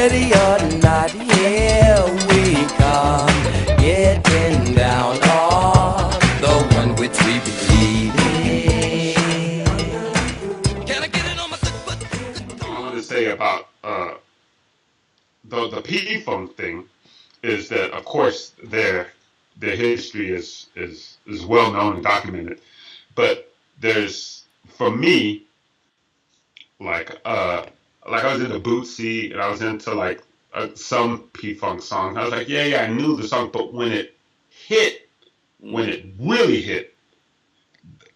ready or not, here we come, getting down on the one which we believe in. Can I get it on my I want to say about the P Funk thing is that, of course, their history is well known and documented, but there's, for me, like I was into Bootsy and I was into like some P Funk songs. I was like, yeah, I knew the song, but hit, when it really hit,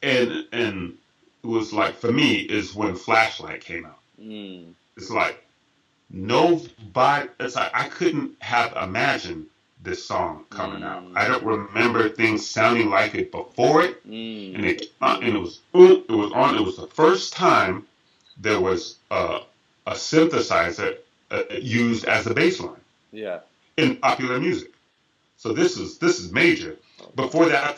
and it was like, for me, is when Flashlight came out. It's like nobody. It's like I couldn't have imagined this song coming out. I don't remember things sounding like it before it, and it came out, and it was on. It was the first time there was a synthesizer used as a bass line Yeah. in popular music. So this is major. Before that,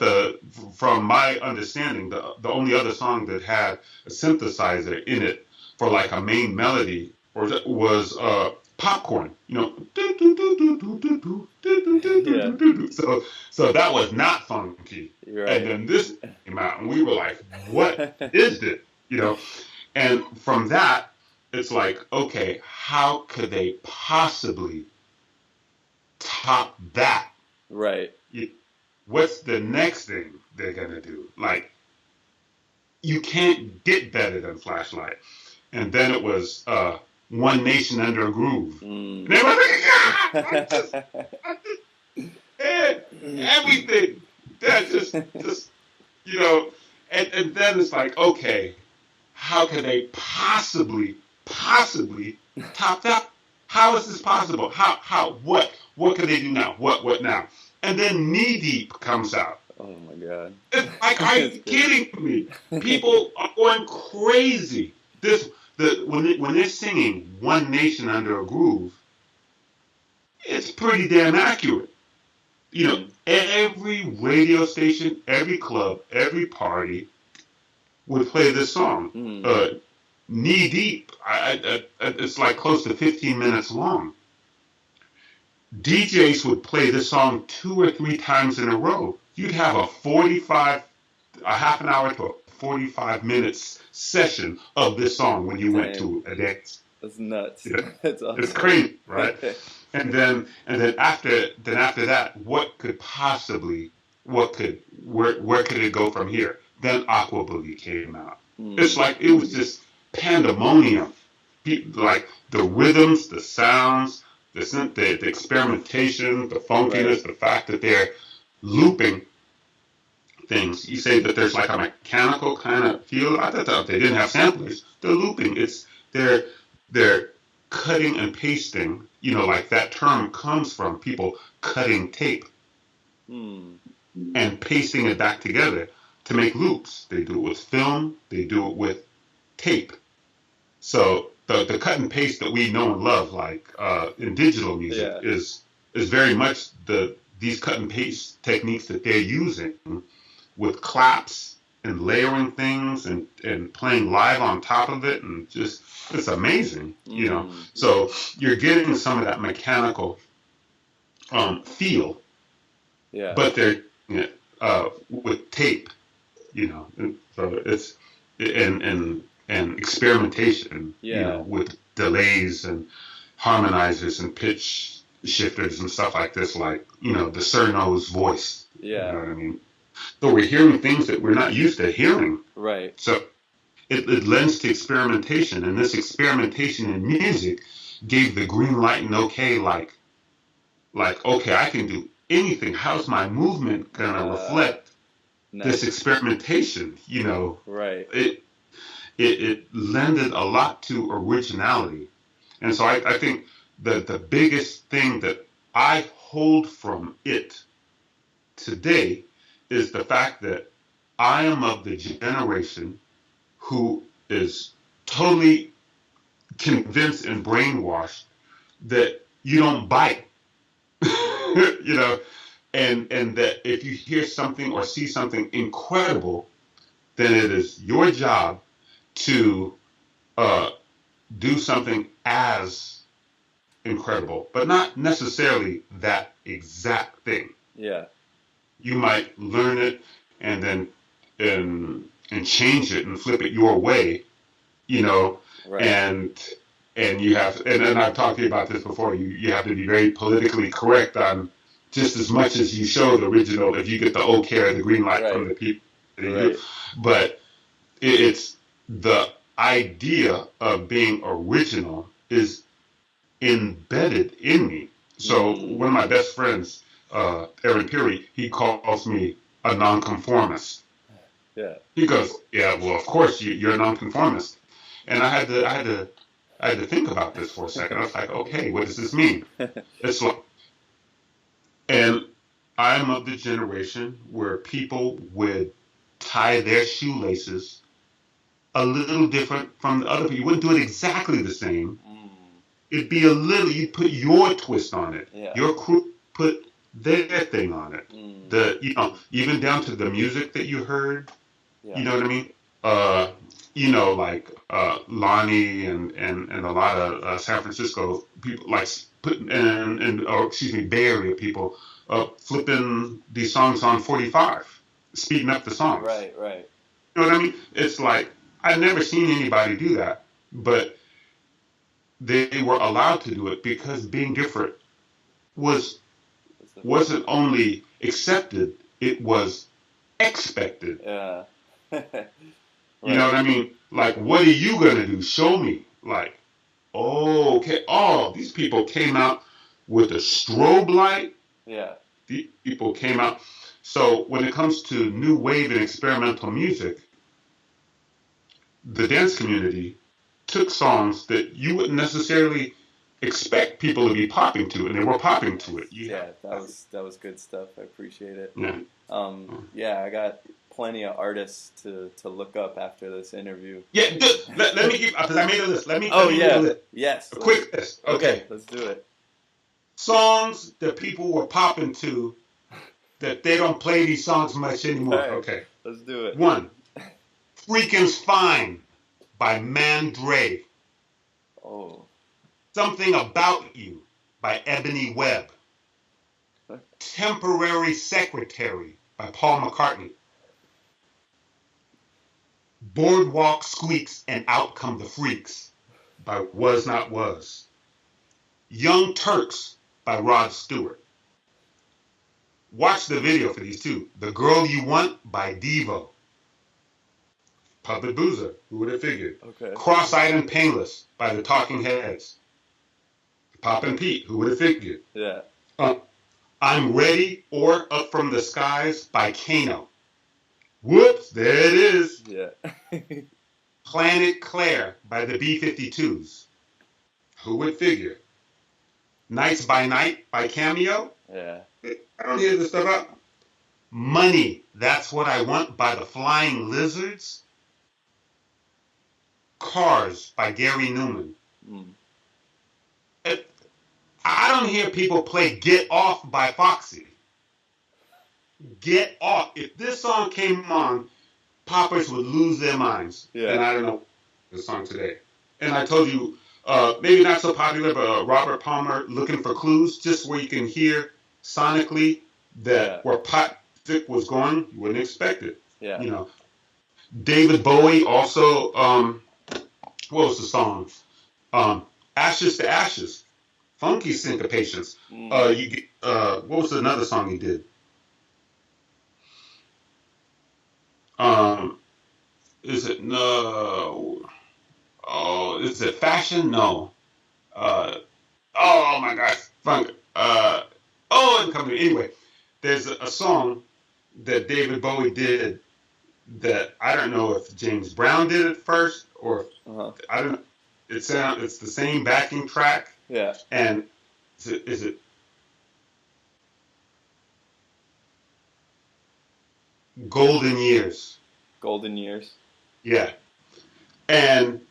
from my understanding, the only other song that had a synthesizer in it for like a main melody was Popcorn. You know, Yeah. so that was not funky. You're And right. then this came out, and we were like, "What is this?" You know, and from that, it's like, okay, how could they possibly top that? Right. What's the next thing they're gonna do? Like, you can't get better than Flashlight. And then it was One Nation Under a Groove. And they were like, everything. That just you know, and then it's like, okay, how can they possibly top that? How is this possible? What can they do now? What now? And then Knee Deep comes out. Oh my god. It's like, are you kidding me? People are going crazy. When they're singing One Nation Under a Groove, it's pretty damn accurate. You know, every radio station, every club, every party would play this song. Knee Deep. It's like close to 15 minutes long. DJs would play this song 2 or 3 times in a row. You'd have a half an hour to 45 minutes session of this song when you went to a dance. That's nuts. Yeah. That's awesome. It's crazy, right? and then after that, where could it go from here? Then Aqua Boogie came out. It's like it was just pandemonium. Like the rhythms, the sounds, the experimentation, the funkiness, the fact that they're looping things. You say that there's like a mechanical kind of feel. I thought they didn't have samplers. They're looping. They're cutting and pasting. You know, like that term comes from people cutting tape and pasting it back together to make loops. They do it with film. They do it with tape. So the cut and paste that we know and love, like in digital music, is very much these cut and paste techniques that they're using with claps and layering things and playing live on top of it, and just it's amazing, you know. So you're getting some of that mechanical feel, but they're with tape, you know. And so it's and experimentation, you know, with delays and harmonizers and pitch shifters and stuff like this, like, you know, the Cerno's voice. Yeah. You know what I mean? So we're hearing things that we're not used to hearing. Right. So it lends to experimentation, and this experimentation in music gave the green light and okay, like okay, I can do anything. How's my movement gonna reflect this experimentation? You know, right? It lended a lot to originality, and so I think the biggest thing that I hold from it today is the fact that I am of the generation who is totally convinced and brainwashed that you don't bite, you know, and that if you hear something or see something incredible, then it is your job to do something as incredible, but not necessarily that exact thing. Yeah. You might learn it and then and change it and flip it your way, you know, Right. and you have and I've talked to you about this before. You have to be very politically correct on just as much as you show the original. If you get the okay or the green light from the people that you do, but it's the idea of being original is embedded in me. So one of my best friends, Aaron Peary, he calls me a nonconformist. Yeah. He goes, yeah, well, of course you're a nonconformist. And I had to think about this for a second. I was like, okay, what does this mean? It's like, and I'm of the generation where people would tie their shoelaces a little different from the other people. You wouldn't do it exactly the same. It'd be a little, you'd put your twist on it. Yeah. Your crew put their thing on it. You know, even down to the music that you heard. Yeah. You know what I mean? You know, like Lonnie and a lot of San Francisco people, like putting or excuse me, Bay Area people flipping these songs on 45, speeding up the songs. Right. You know what I mean? It's like I've never seen anybody do that, but they were allowed to do it because being different wasn't only accepted, it was expected. Yeah. Right. You know what I mean? Like, what are you gonna do? Show me. Like, oh, okay. Oh, these people came out with a strobe light. Yeah. These people came out. So when it comes to new wave and experimental music, the dance community took songs that you wouldn't necessarily expect people to be popping to, and they were popping to it. Yeah, that was good stuff. I appreciate it. Yeah. Yeah, I got plenty of artists to look up after this interview. Yeah, let me give, because I made a list. Let me make a list. Yes. A quick list. Okay. Let's do it. Songs that people were popping to that they don't play these songs much anymore. Right. Okay. Let's do it. 1. Freakin's Fine by Mandre. Oh. Something About You by Ebony Webb. Temporary Secretary by Paul McCartney. Boardwalk Squeaks and Out Come the Freaks by Was Not Was. Young Turks by Rod Stewart. Watch the video for these two. The Girl You Want by Devo. Puppet Boozer, who would have figured? Okay. Cross-Eyed and Painless by the Talking Heads. Pop and Pete, who would have figured? Yeah. I'm Ready or Up From the Skies by Kano. Whoops, there it is. Yeah. Planet Claire by the B-52s. Who would figure? Nights by Night by Cameo. Yeah. I don't hear this stuff out. Money, That's What I Want by the Flying Lizards. Cars by Gary Newman. I don't hear people play Get Off by Foxy. Get Off. If this song came on, poppers would lose their minds. Yeah. And I don't know the song today. And I told you, maybe not so popular, but Robert Palmer, Looking for Clues, just where you can hear sonically that where pop music was going, you wouldn't expect it. Yeah. You know. David Bowie also, what was the song? Ashes to Ashes. Funky Syncopations. What was another song he did? Is it no? Oh, is it Fashion? No. Oh my gosh, funk. I'm coming. Anyway, there's a song that David Bowie did that I don't know if James Brown did it first or I don't. It's the same backing track. Yeah. And is it Golden Years? Golden Years. Yeah. And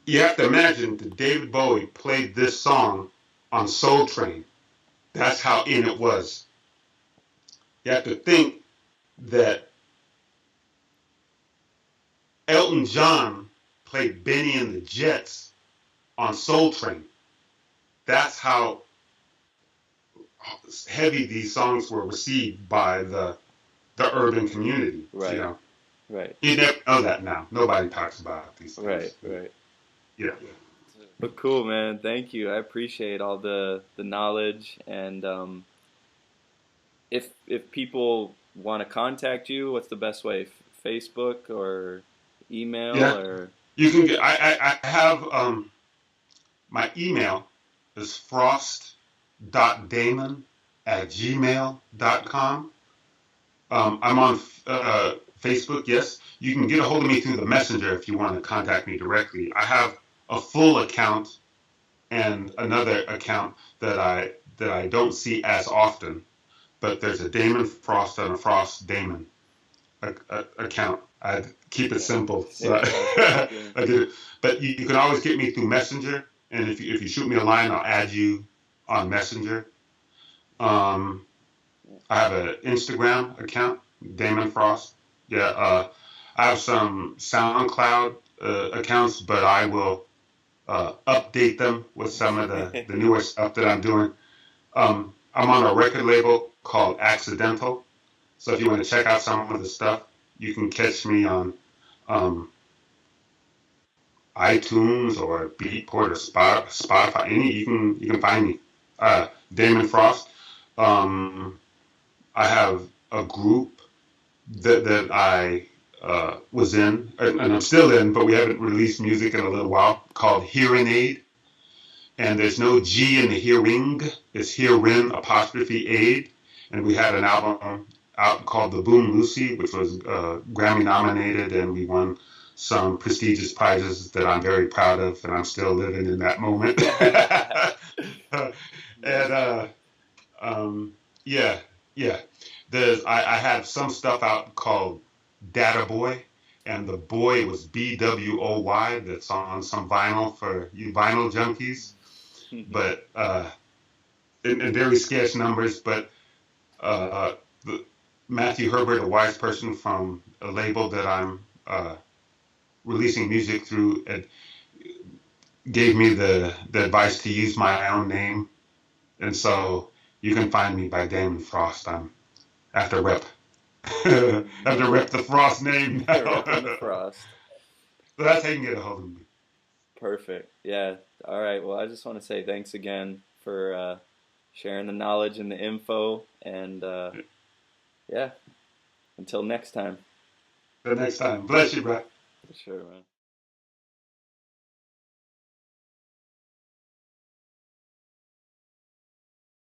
you have to imagine that David Bowie played this song on Soul Train. That's how in it was. You have to think that Elton John played Benny and the Jets on Soul Train. that's how heavy these songs were received by the urban community. Right. You know, Right. you never know that now. Nobody talks about these things. Right. Right. Yeah. But cool, man. Thank you. I appreciate all the knowledge. And if people want to contact you, what's the best way? Facebook or email Yeah. or? You can get. I have my email is frost.damon@gmail.com. I'm on Facebook, yes. You can get a hold of me through the messenger if you want to contact me directly. I have a full account and another account that I don't see as often, but there's a Damon Frost and a Frost Damon account. I keep it simple. So I did it. But you can always get me through Messenger, and if you shoot me a line, I'll add you on Messenger. I have an Instagram account, Damon Frost. Yeah, I have some SoundCloud accounts, but I will update them with some of the newer stuff that I'm doing. I'm on a record label called Accidental, so if you want to check out some of the stuff, you can catch me on iTunes or Beatport or Spotify. You can find me. Damon Frost. I have a group that I was in, and I'm still in, but we haven't released music in a little while, called Hearing Aid. And there's no G in the hearing, it's hearing apostrophe aid. And we had an album out called The Boom Lucy, which was Grammy nominated, and we won some prestigious prizes that I'm very proud of, and I'm still living in that moment. And yeah, yeah. I have some stuff out called Data Boy, and the boy was BWOY. That's on some vinyl for you vinyl junkies, but in very scarce numbers. But Matthew Herbert, a wise person from a label that I'm releasing music through, gave me the advice to use my own name, and so you can find me by Damon Frost. I have to rep the Frost name now. Repping the Frost. So that's how you can get a hold of me. Perfect. Yeah. All right. Well, I just want to say thanks again for sharing the knowledge and the info. And yeah, until next time. Till next time. Bless you, bro. For sure, man.